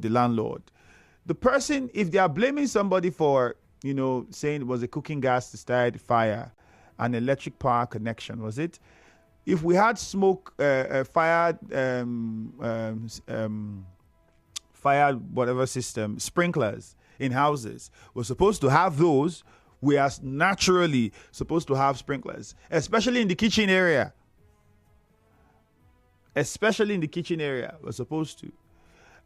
the landlord. The person, if they are blaming somebody for, saying it was a cooking gas to start fire, an electric power connection, was it? If we had smoke, fire whatever system, sprinklers in houses, we're supposed to have those. We are naturally supposed to have sprinklers, especially in the kitchen area. Especially in the kitchen area, we're supposed to.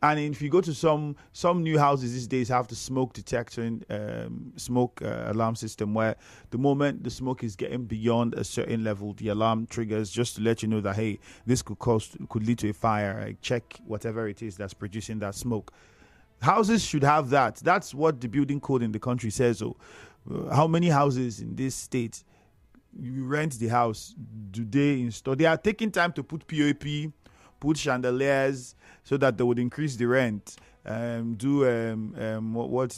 And if you go to some new houses these days, have the smoke detection, smoke alarm system, where the moment the smoke is getting beyond a certain level, the alarm triggers just to let you know that, hey, this could lead to a fire. Check whatever it is that's producing that smoke. Houses should have that. That's what the building code in the country says. So, how many houses in this state you rent the house? Do they install? They are taking time to put POP, put chandeliers, so that they would increase the rent. What's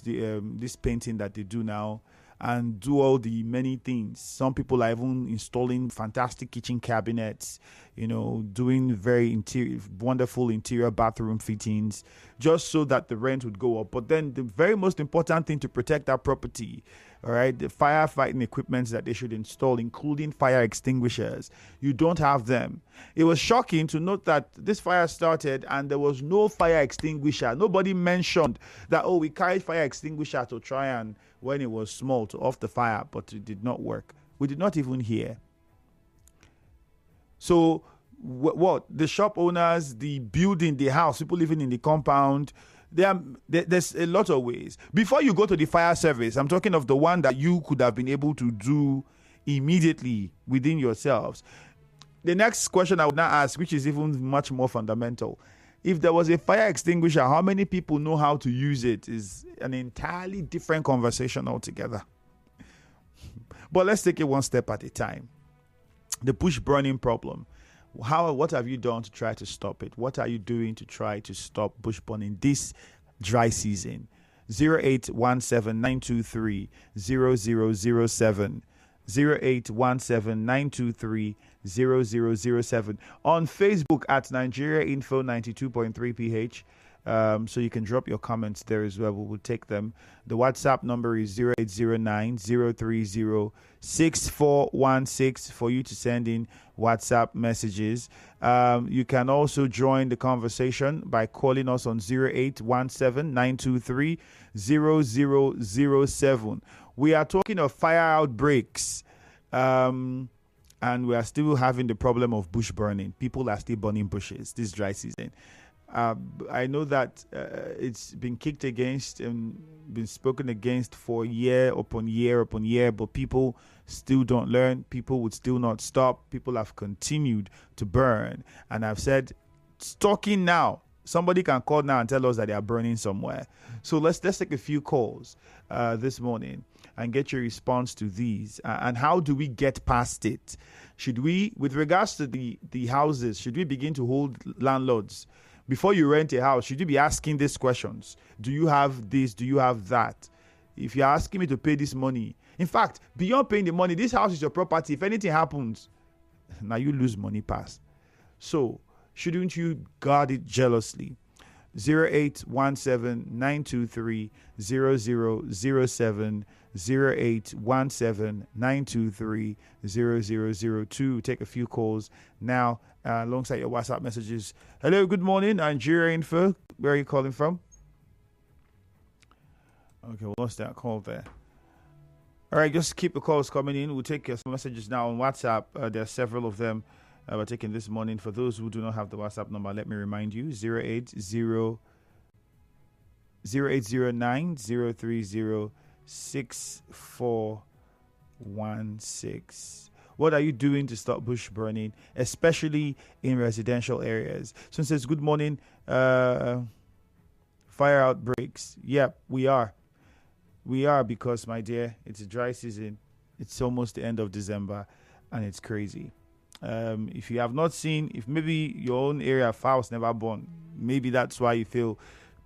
this painting that they do now, and do all the many things. Some people are even installing fantastic kitchen cabinets, doing very wonderful interior bathroom fittings, just so that the rent would go up. But then the very most important thing to protect that property, all right, the firefighting equipment that they should install, including fire extinguishers, you don't have them. It was shocking to note that this fire started and there was no fire extinguisher. Nobody mentioned that, we carried fire extinguisher to try and, when it was small, to off the fire, but it did not work. We did not even hear. So what? The shop owners, the building, the house, people living in the compound, there's a lot of ways. Before you go to the fire service, I'm talking of the one that you could have been able to do immediately within yourselves. The next question I would now ask, which is even much more fundamental, if there was a fire extinguisher, how many people know how to use it is an entirely different conversation altogether. But let's take it one step at a time. The bush burning problem. What have you done to try to stop it? What are you doing to try to stop bush burning this dry season? 0817-923-0007. 0817-923-0007. On Facebook at Nigeria Info 92.3 PH. So you can drop your comments there as well. We will take them. The WhatsApp number is 0809-030-6416 for you to send in WhatsApp messages. You can also join the conversation by calling us on 0817-923-0007. We are talking of fire outbreaks. And we are still having the problem of bush burning. People are still burning bushes this dry season. I know that it's been kicked against and been spoken against for year upon year upon year, but people still don't learn. People would still not stop. People have continued to burn. And I've said, talking now, somebody can call now and tell us that they are burning somewhere. So let's take a few calls this morning and get your response to these. And how do we get past it? Should we, with regards to the houses, should we begin to hold landlords? Before you rent a house, should you be asking these questions? Do you have this? Do you have that? If you're asking me to pay this money, in fact, beyond paying the money, this house is your property. If anything happens, now you lose money pass. So shouldn't you guard it jealously? 0817-923-0007, 0817-923-0002. Take a few calls now alongside your WhatsApp messages. Hello, good morning, Nigeria Info. Where are you calling from? Okay, we lost that call there. All right, just keep the calls coming in. We'll take some messages now on WhatsApp. There are several of them we're taking this morning. For those who do not have the WhatsApp number, let me remind you, 0809-030-6416. What are you doing to stop bush burning, especially in residential areas? So it says, good morning, fire outbreaks. Yep, we are. We are because, my dear, it's a dry season. It's almost the end of December, and it's crazy. If you have not seen, if maybe your own area fire was never born, maybe that's why you feel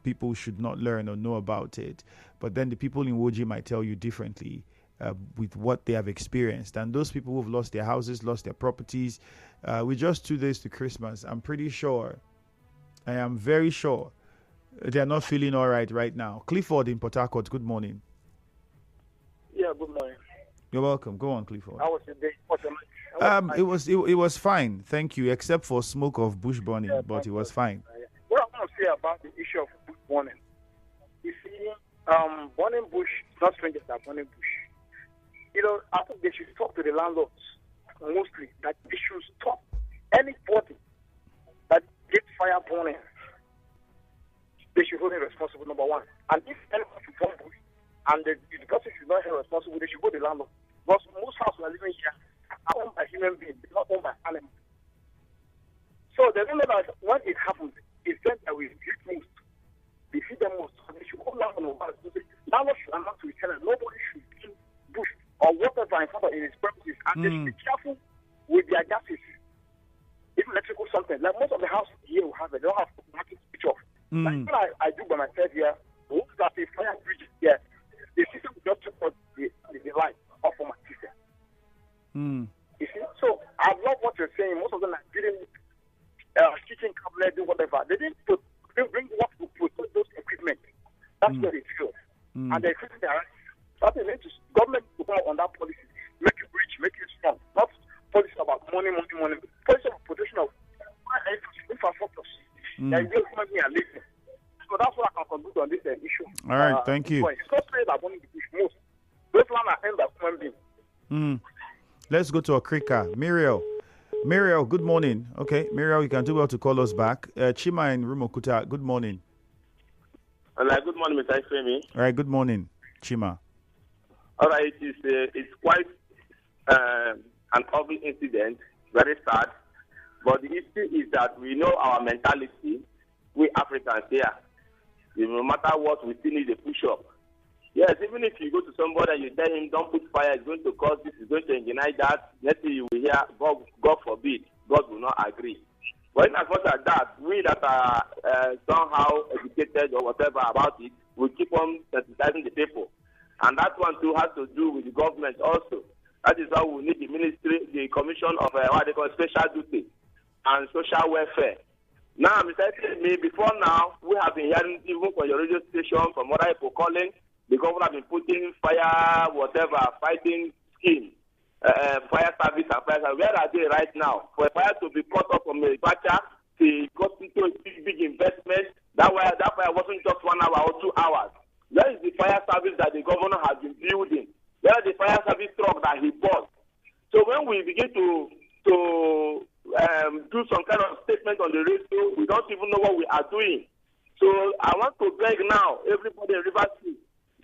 people should not learn or know about it. But then the people in Woji might tell you differently with what they have experienced. And those people who've lost their houses, lost their properties, with just 2 days to Christmas, I'm pretty sure, I am very sure They are not feeling all right now. Clifford in Port Harcourt, good morning. Yeah, good morning. You're welcome. Go on, Clifford. How was your day? What's your night? It was fine, thank you, except for smoke of bush burning, but it was fine. What I want to say about the issue of bush burning, you see, burning bush is not strangers that burning bush. I think they should talk to the landlords mostly that they should stop anybody that gets fire burning. They should hold him responsible, number one. And if anyone should burn bush and the person should not hold responsible, they should go to the landlord. Because most houses we are living here are owned by human beings, they're not owned by animals. So they don't know that when it happens, it's them that we feed most. They feed them most. So they should go down on the wall. Landlord should announce to the tenant, nobody should kill bush or whatever in front of his premises. And they should be careful with their gases. If electrical something, like most of the houses here we have, they don't have automatic switch off. Like when I do by myself here, once that a fire bridge here, the system will just turn the light off for my system. You see? So I love what you're saying. Most of them are getting kitchen cabinet, do whatever. They didn't bring what to put those equipment. That's where they feel. And the equipment are starting to government to come on that policy. Make it rich, make it strong. Not policy about money. Policy of protection of infrastructure. That is human being and living. So that's what I can conclude on this issue. All right, thank you. It's not straight that burning the bush most. Those land are aimed at human beings. Let's go to Okrika. Muriel, good morning. Okay, Muriel, you can do well to call us back. Chima in Rumokuta, good morning. Good morning, Mr. Ifemi. All right, good morning, Chima. All right, it's quite an ugly incident, very sad. But the issue is that we know our mentality, we Africans here. No matter what, we still need a push-up. Yes, even if you go to somebody and you tell him, don't put fire, it's going to cause this, it's going to ignite that, next thing you will hear, God forbid, God will not agree. But in as much as that, we that are somehow educated or whatever about it, we keep on sensitizing the people. And that one too has to do with the government also. That is why we need the ministry, the commission of what they call special duty and social welfare. Now, Mr. Me, before now, we have been hearing even from your radio station, from other people calling, the government have been putting fire, whatever, fighting scheme, fire service and fire service. Where are they right now? For a fire to be cut off from a batcher, they got into a big investment. That fire wasn't just 1 hour or 2 hours. Where is the fire service that the governor has been building? Where are the fire service truck that he bought? So when we begin to do some kind of statement on the radio, we don't even know what we are doing. So I want to beg now, everybody in River State,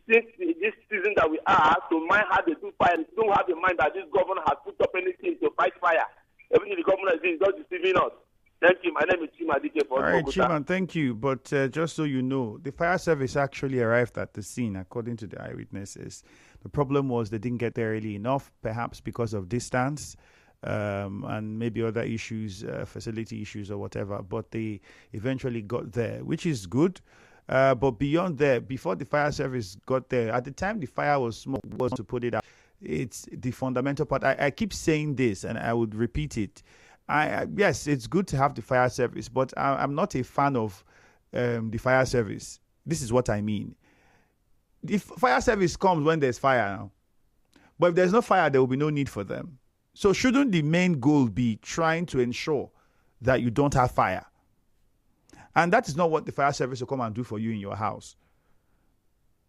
since this season that we are, to mind how they do fire. Don't have in mind that this governor has put up anything to fight fire. Everything the governor is doing is just deceiving us. Thank you. My name is Chima Dike. All right, Chima, thank you. But just so you know, the fire service actually arrived at the scene, according to the eyewitnesses. The problem was they didn't get there early enough, perhaps because of distance. And maybe other issues, facility issues or whatever, but they eventually got there, which is good. But beyond there, before the fire service got there, at the time the fire was small, was to put it out. It's the fundamental part. I keep saying this, and I would repeat it. Yes, it's good to have the fire service, but I'm not a fan of the fire service. This is what I mean. The fire service comes when there's fire now. But if there's no fire, there will be no need for them. So shouldn't the main goal be trying to ensure that you don't have fire? And that is not what the fire service will come and do for you in your house.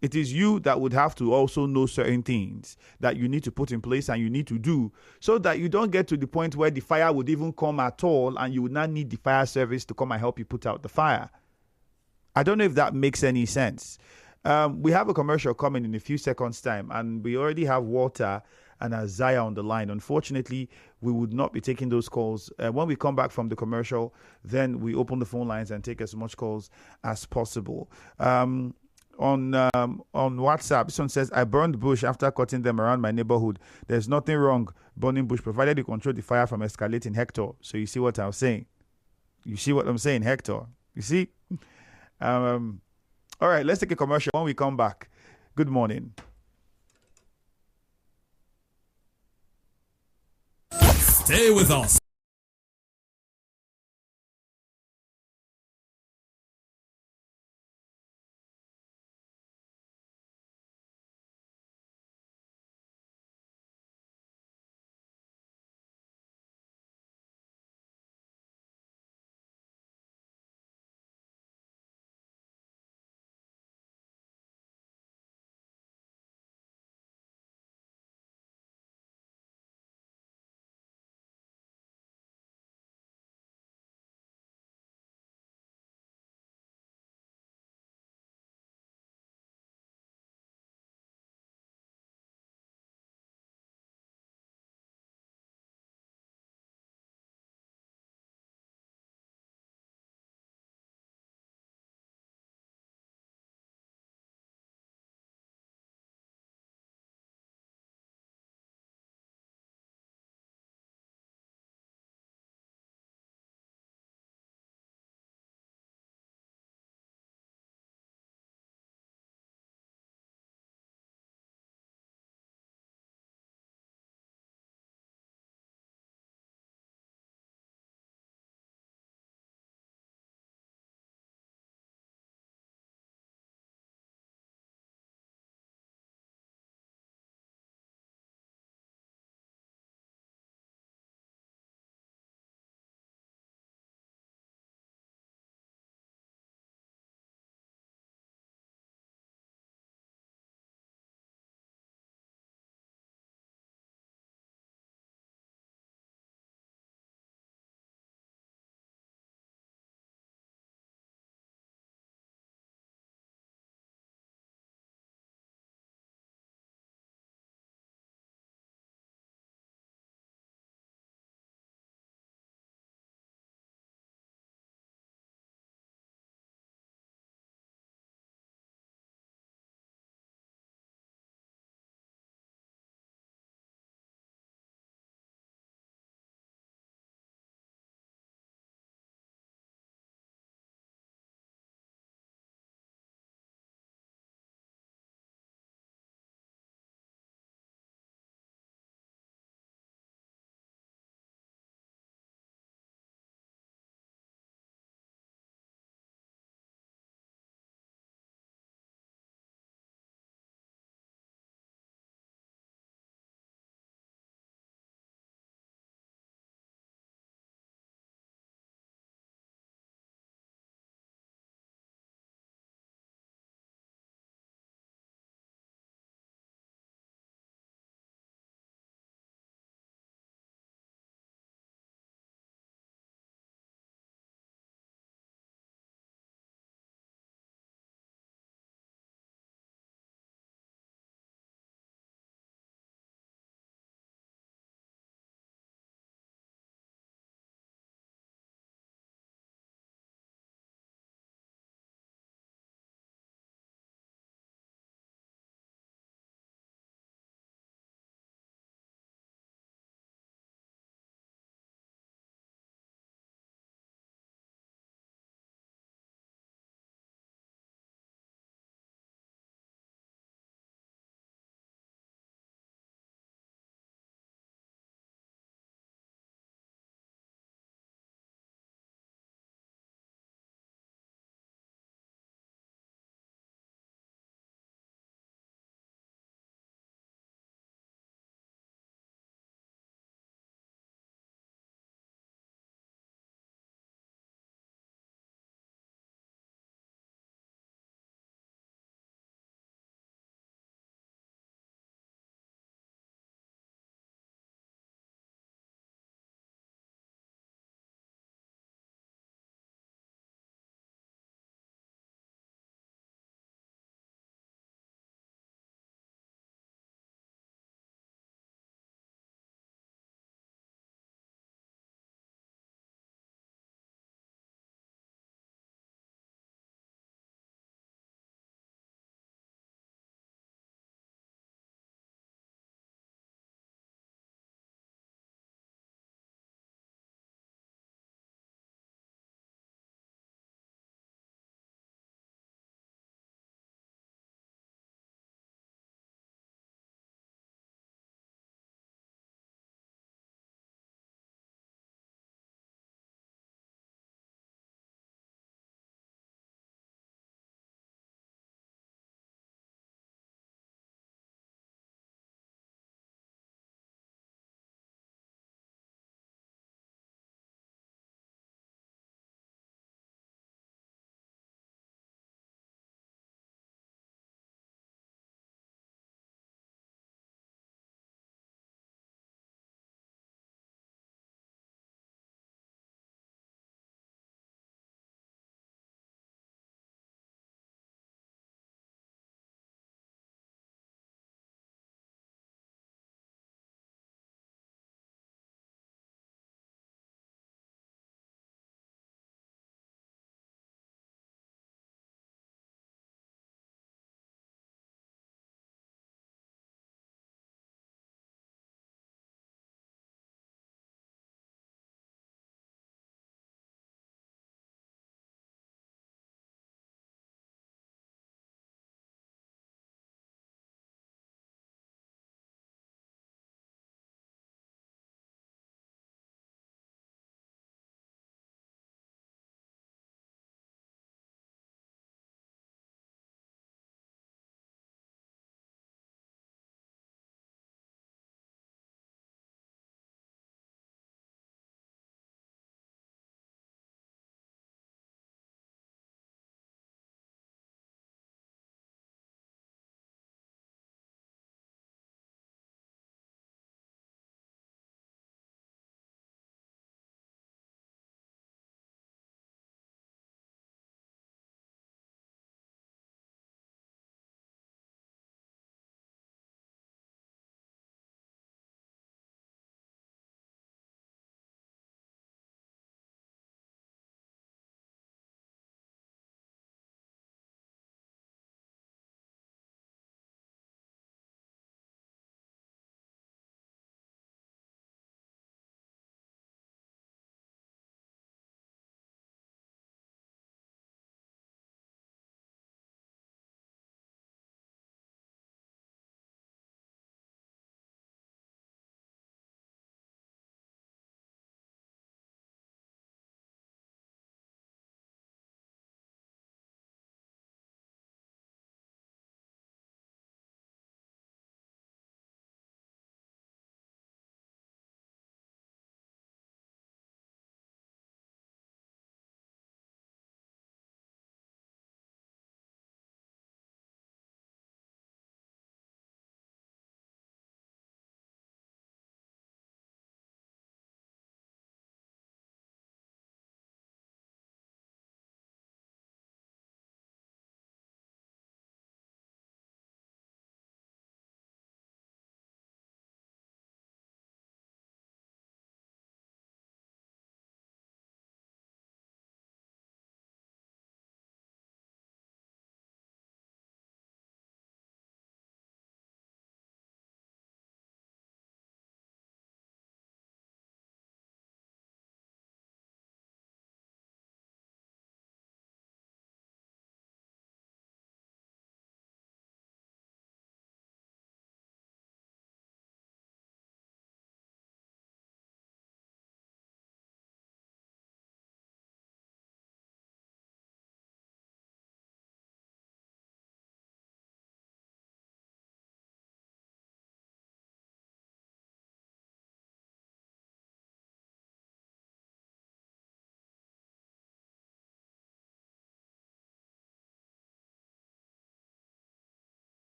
It is you that would have to also know certain things that you need to put in place and you need to do so that you don't get to the point where the fire would even come at all and you would not need the fire service to come and help you put out the fire. I don't know if that makes any sense. We have a commercial coming in a few seconds' time, and we already have Walter and Isaiah on the line. Unfortunately, we would not be taking those calls. When we come back from the commercial, then we open the phone lines and take as much calls as possible. On WhatsApp, this one says, I burned bush after cutting them around my neighborhood. There's nothing wrong burning bush, provided you control the fire from escalating, Hector. So you see what I'm saying? You see what I'm saying, Hector? You see? All right, let's take a commercial. When we come back, good morning. Stay with us.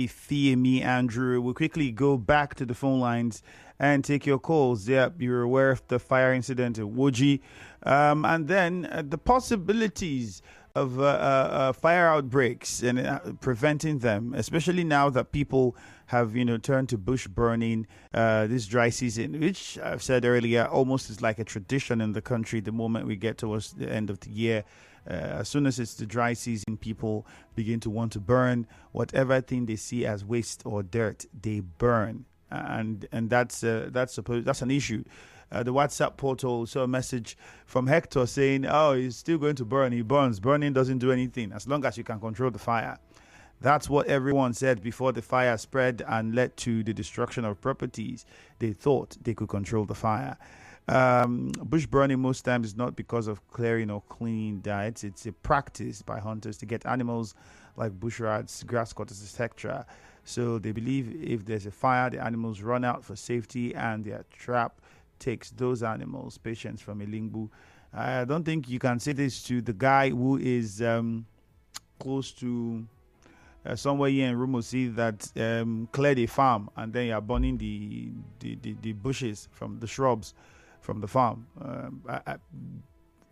Fiemi, Andrew. We'll quickly go back to the phone lines and take your calls. Yep, you're aware of the fire incident at Woji. And then the possibilities of fire outbreaks and preventing them, especially now that people have, turned to bush burning this dry season, which I've said earlier, almost is like a tradition in the country the moment we get towards the end of the year. As soon as it's the dry season, people begin to want to burn whatever thing they see as waste or dirt. They burn, and that's an issue. The WhatsApp portal saw a message from Hector saying, "Oh, he's still going to burn. He burns. Burning doesn't do anything as long as you can control the fire." That's what everyone said before the fire spread and led to the destruction of properties. They thought they could control the fire. Bush burning most times is not because of clearing or cleaning diets. It's a practice by hunters to get animals like bush rats, grass cutters, etc. So they believe if there's a fire, the animals run out for safety and their trap takes those animals. Patients from Ilingbu. I don't think you can say this to the guy who is close to somewhere here in Rumosi that cleared a farm and then you're burning the bushes from the shrubs from the farm.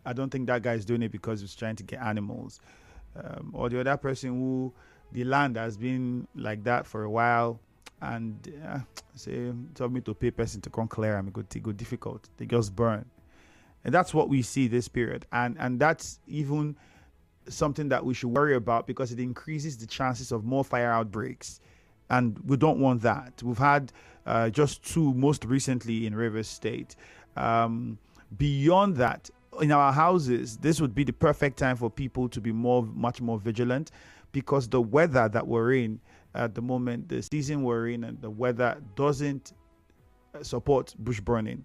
I don't think that guy is doing it because he's trying to get animals. Or the other person who the land has been like that for a while and say, tell me to pay person to come clear and it go difficult. They just burn. And that's what we see this period. And that's even something that we should worry about because it increases the chances of more fire outbreaks. And we don't want that. We've had just two most recently in Rivers State. Beyond that, in our houses, this would be the perfect time for people to be much more vigilant because the weather that we're in at the moment, the season we're in and the weather doesn't support bush burning.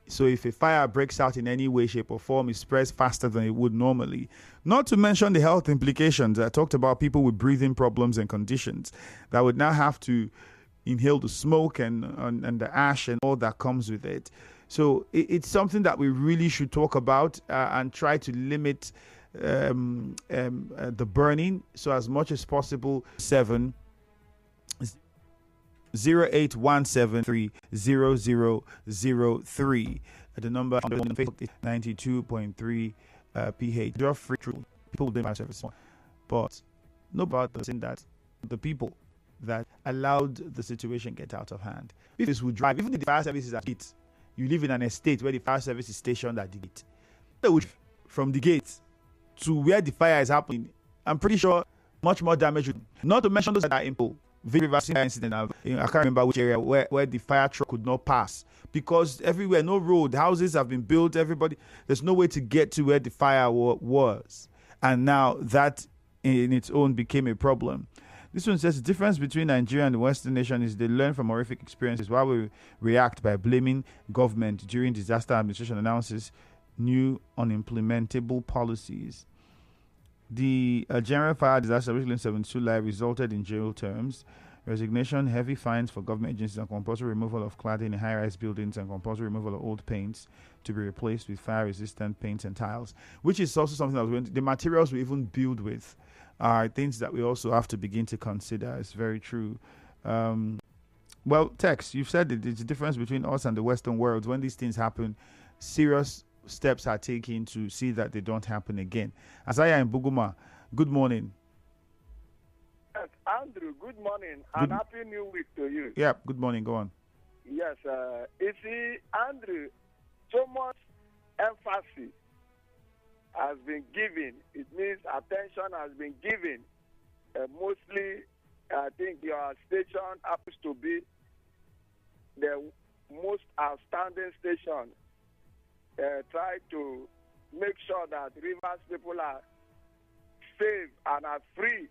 So if a fire breaks out in any way, shape or form, it spreads faster than it would normally. Not to mention the health implications. I talked about people with breathing problems and conditions that would now have to inhale the smoke and the ash and all that comes with it. So it's something that we really should talk about and try to limit the burning. So as much as possible, 081730003. The number on Facebook is 92.3 PH. They're free people doing my service, but nobody saying that the people that allowed the situation get out of hand. If this would drive, even if the fire service is at the gate, you live in an estate where the fire service is stationed at the gate. From the gate to where the fire is happening, I'm pretty sure much more damage would. Not to mention those that are in incident. I can't remember which area where the fire truck could not pass because everywhere, no road, houses have been built. There's no way to get to where the fire was, and now that in its own became a problem. This one says the difference between Nigeria and the Western nation is they learn from horrific experiences while we react by blaming government during disaster administration announces new unimplementable policies. The general fire disaster recently 72 live resulted in jail terms, resignation, heavy fines for government agencies, and compulsory removal of cladding in high-rise buildings and compulsory removal of old paints to be replaced with fire-resistant paints and tiles, which is also something that the materials we even build with are things that we also have to begin to consider. It's very true. Well, Tex, you've said that there's a difference between us and the Western world. When these things happen, serious steps are taken to see that they don't happen again. Asaya in Buguma, good morning. Yes, Andrew, good morning and happy new week to you. Yeah, good morning. Go on. Yes, you see, Andrew, so much emphasis has been given. It means attention has been given. Mostly, I think your station happens to be the most outstanding station. Try to make sure that Rivers people are safe and are free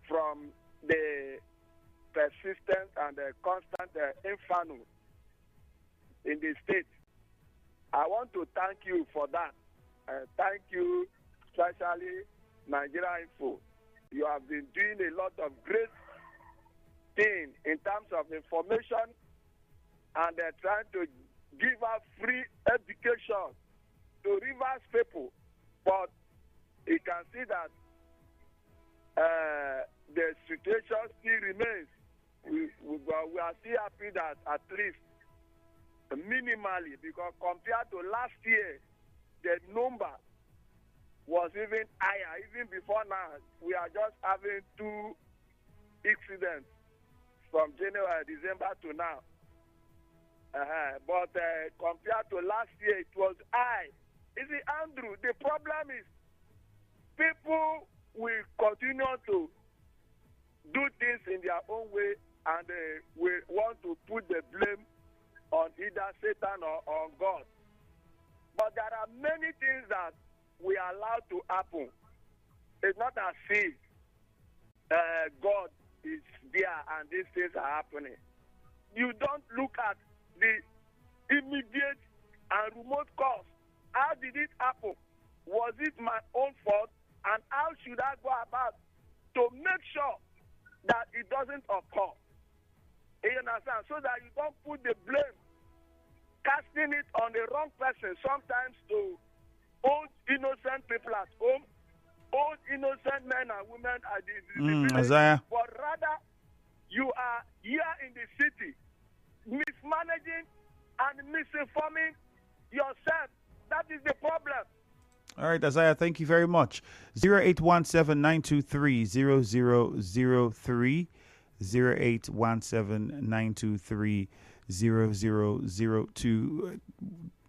from the persistent and the constant inferno in the state. I want to thank you for that. Thank you, especially Nigeria Info. You have been doing a lot of great things in terms of information and trying to give us free education to Rivers people. But you can see that the situation still remains. But we are still happy that at least minimally, because compared to last year, the number was even higher. Even before now, we are just having 2 incidents from January, December to now. But compared to last year, it was high. You see, Andrew, the problem is people will continue to do things in their own way, and they will want to put the blame on either Satan or on God. But there are many things that we are allowed to happen. It's not as if God is there and these things are happening. You don't look at the immediate and remote cause. How did it happen? Was it my own fault? And how should I go about to make sure that it doesn't occur? You understand? So that you don't put the blame, casting it on the wrong person, sometimes to old innocent people at home, old innocent men and women at the village. Isaiah. But rather, you are here in the city, mismanaging and misinforming yourself. That is the problem. All right, Isaiah, thank you very much. 0817-923-0003, 0817-923-0002.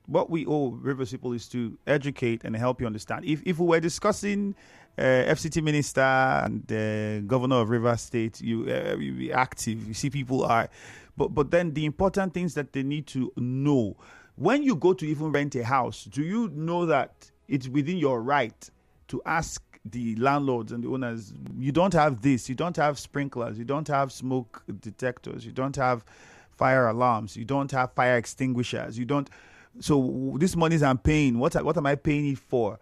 What we owe Rivers people is to educate and help you understand. If we were discussing FCT minister and the governor of Rivers State, you be active. You see people are, but then the important things that they need to know. When you go to even rent a house, do you know that it's within your right to ask the landlords and the owners, you don't have this, you don't have sprinklers, you don't have smoke detectors, you don't have fire alarms, you don't have fire extinguishers, you don't. So this money I'm paying, what am I paying it for?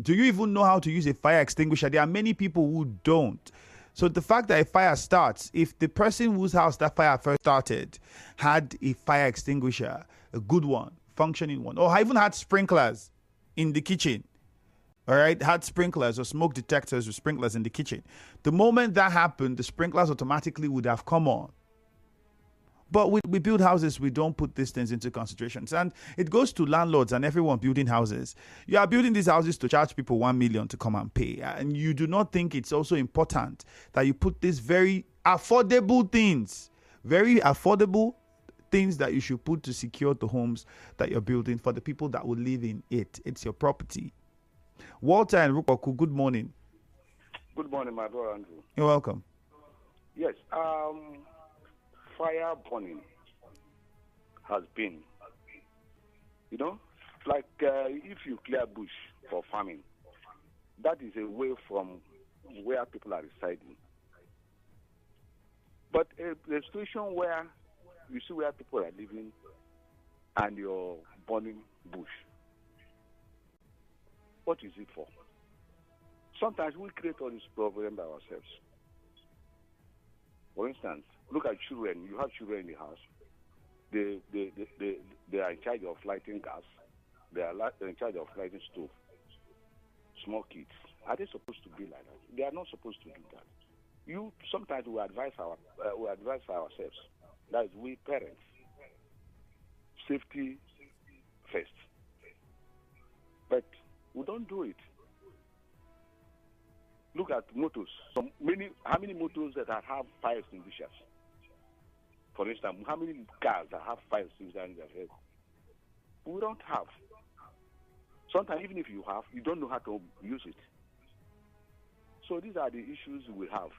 Do you even know how to use a fire extinguisher? There are many people who don't. So the fact that a fire starts, if the person whose house that fire first started had a fire extinguisher, a good one, functioning one, or even had sprinklers in the kitchen, all right, had sprinklers or smoke detectors or sprinklers in the kitchen, the moment that happened, the sprinklers automatically would have come on. But we build houses, we don't put these things into consideration. And it goes to landlords and everyone building houses. You are building these houses to charge people 1 million to come and pay. And you do not think it's also important that you put these very affordable things that you should put to secure the homes that you're building for the people that will live in it. It's your property. Walter and Rukoku, good morning. Good morning, my brother Andrew. You're welcome. Yes, fire burning has been, like if you clear bush for farming, that is away from where people are residing. But a situation where you see where people are living and you're burning bush, what is it for? Sometimes we create all this problem by ourselves. For instance, look at children. You have children in the house. They are in charge of lighting gas. They are in charge of lighting stove. Small kids. Are they supposed to be like that? They are not supposed to do that. Sometimes we advise ourselves. That is, we parents. Safety first. But we don't do it. Look at motors. How many motors that have fire extinguishers? For instance, how many cars that have fire extinguishers in their head? We don't have. Sometimes even if you have, you don't know how to use it. So these are the issues we have.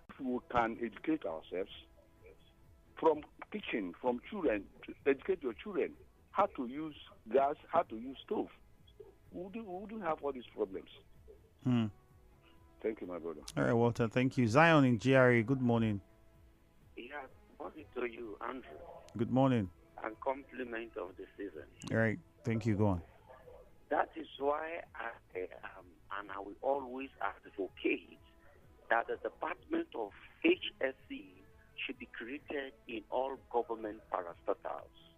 If we can educate ourselves from teaching, from children, to educate your children how to use gas, how to use stove, we wouldn't have all these problems. Thank you, my brother. All right, Walter, thank you. Zion in GRA, good morning. Yeah, morning to you, Andrew. Good morning. And compliment of the season. All right, thank you. Go on. That is why I will always advocate that the Department of HSE should be created in all government parastatals,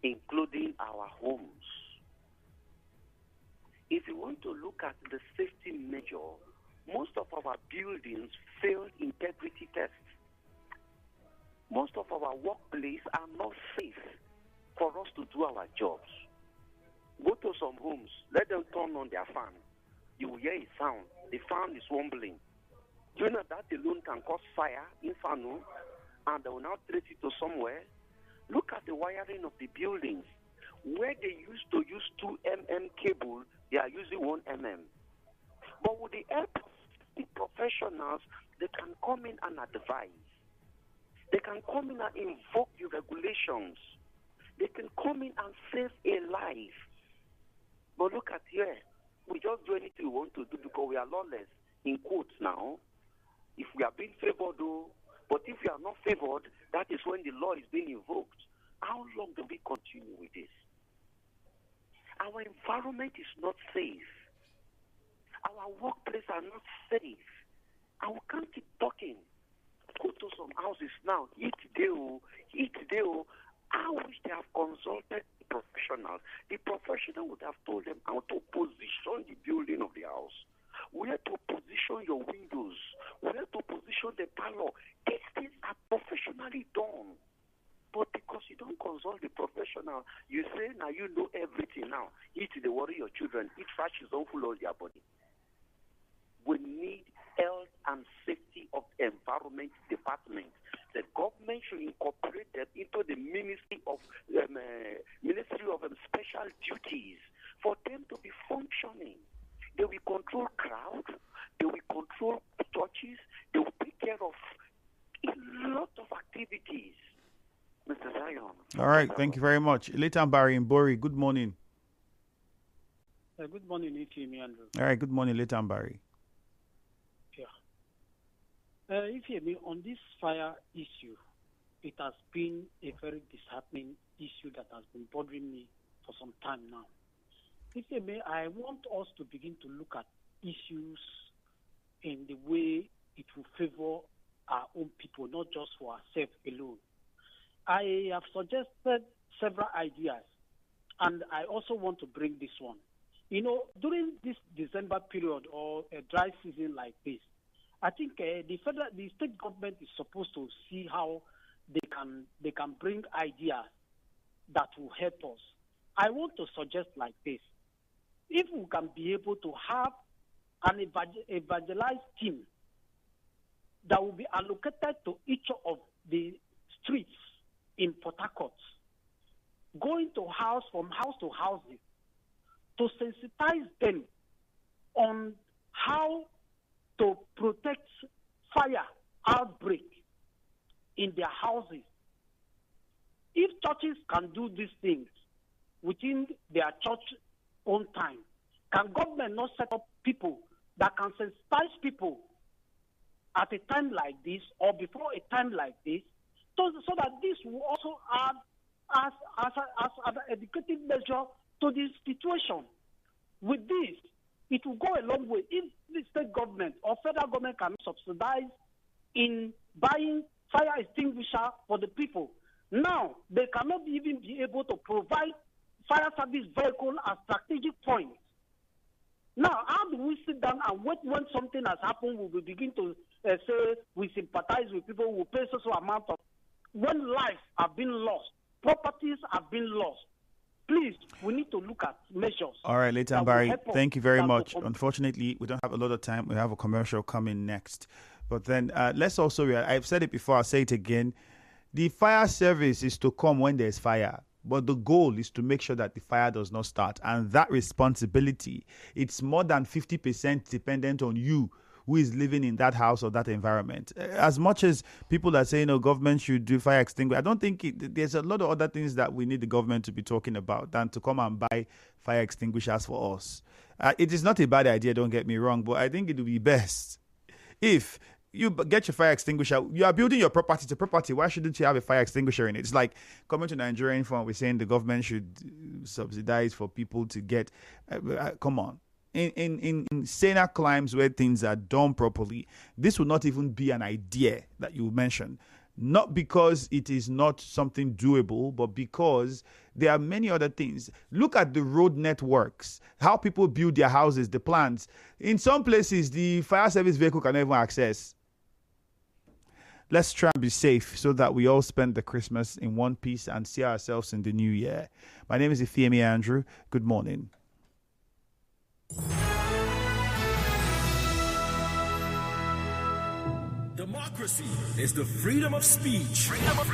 including our homes. If you want to look at the safety measure most of our buildings failed integrity tests. Most of our workplaces are not safe for us to do our jobs. Go to some homes, let them turn on their fan. You will hear a sound. The fan is rumbling. Do you know that alone can cause fire, inferno, and they will now trace it to somewhere? Look at the wiring of the buildings. Where they used to use 2 mm cable, they are using 1 mm. But with the help of the professionals, they can come in and advise. They can come in and invoke the regulations. They can come in and save a life. But look at here. We just do anything we want to do because we are lawless, in quotes now. If we are being favored, though, but if we are not favored, that is when the law is being invoked. How long do we continue with this? Our environment is not safe. Our workplaces are not safe. And we can't keep talking. Go to some houses now, eat there. I wish they have consulted the professionals. The professional would have told them how to position the building of the house, where to position your windows, where to position the parlor. These things are professionally done. But because you don't consult the professional, you say, now you know everything now. Eat the worry your children, eat rashes all full of their body. We need health and safety of the environment department. The government should incorporate them into the Ministry of Special Duties for them to be functioning. They will control crowds, they will control churches, they will take care of a lot of activities. Mr. Zion. All right, thank you very much. Leighton Barry in Bori, good morning. Good morning, Ifeami Andrew. All right, good morning, Leighton Barry. Ifeami, on this fire issue, it has been a very disheartening issue that has been bothering me for some time now. Ifeami, I want us to begin to look at issues in the way it will favor our own people, not just for ourselves alone. I have suggested several ideas, and I also want to bring this one. You know, during this December period or a dry season like this, I think the state government is supposed to see how they can bring ideas that will help us. I want to suggest like this: if we can be able to have an evangelized team that will be allocated to each of the streets in Port Harcourt, going to house to houses to sensitize them on how to protect fire outbreak in their houses. If churches can do these things within their church own time, can government not set up people that can sensitize people at a time like this or before a time like this, so that this will also add as an educative measure to this situation? With this, it will go a long way. If the state government or federal government can subsidize in buying fire extinguisher for the people, now they cannot even be able to provide fire service vehicle at strategic points. Now, how do we sit down and wait when something has happened? We will begin to say we sympathize with people who pay so amount of, when lives have been lost, properties have been lost. Please, we need to look at measures. All right, Leighton Barry, thank you very much. Unfortunately, we don't have a lot of time. We have a commercial coming next. But then let's also, I've said it before, I'll say it again. The fire service is to come when there's fire. But the goal is to make sure that the fire does not start. And that responsibility, it's more than 50% dependent on you who is living in that house or that environment. As much as people are saying, government should do fire extinguisher, I don't think there's a lot of other things that we need the government to be talking about than to come and buy fire extinguishers for us. It is not a bad idea, don't get me wrong, but I think it would be best if you get your fire extinguisher. You are building your property to property. Why shouldn't you have a fire extinguisher in it? It's like coming to Nigerian phone. We're saying the government should subsidize for people to get. Come on. In saner climes where things are done properly, this would not even be an idea that you mentioned. not because it is not something doable, but because there are many other things. Look at the road networks, how people build their houses, the plans. In some places, the fire service vehicle can never access. Let's try and be safe so that we all spend the Christmas in one piece and see ourselves in the new year. My name is Ifeemi Andrew. Good morning. Democracy is the freedom of speech. Freedom of